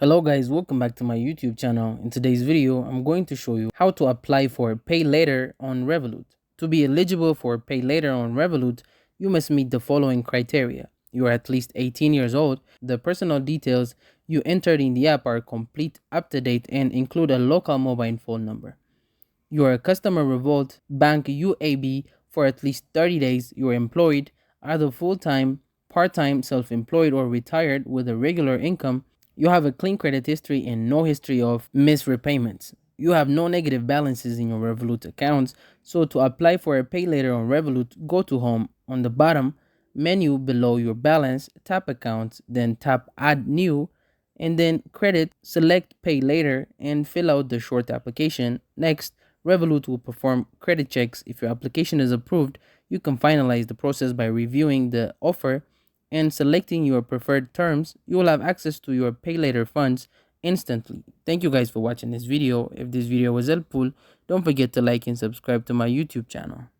Hello guys, welcome back to my YouTube channel. In today's video, I'm going to show you how to apply for Pay Later on Revolut. To be eligible for Pay Later on Revolut, you must meet the following criteria. You are at least 18 years old. The personal details you entered in the app are complete, up to date, and include a local mobile phone number. You are a customer Revolt Bank UAB for at least 30 days. You are employed, either full-time, part-time, self-employed, or retired with a regular income. You have a clean credit history and no history of missed repayments. You have no negative balances in your Revolut accounts. So to apply for a pay later on Revolut, go to Home. On the bottom menu below your balance, tap Accounts, then tap Add New, and then Credit, select Pay Later, and fill out the short application. Next, Revolut will perform credit checks. If your application is approved, you can finalize the process by reviewing the offer and selecting your preferred terms. You will have access to your pay later funds instantly. Thank you guys for watching this video. If this video was helpful, don't forget to like and subscribe to my YouTube channel.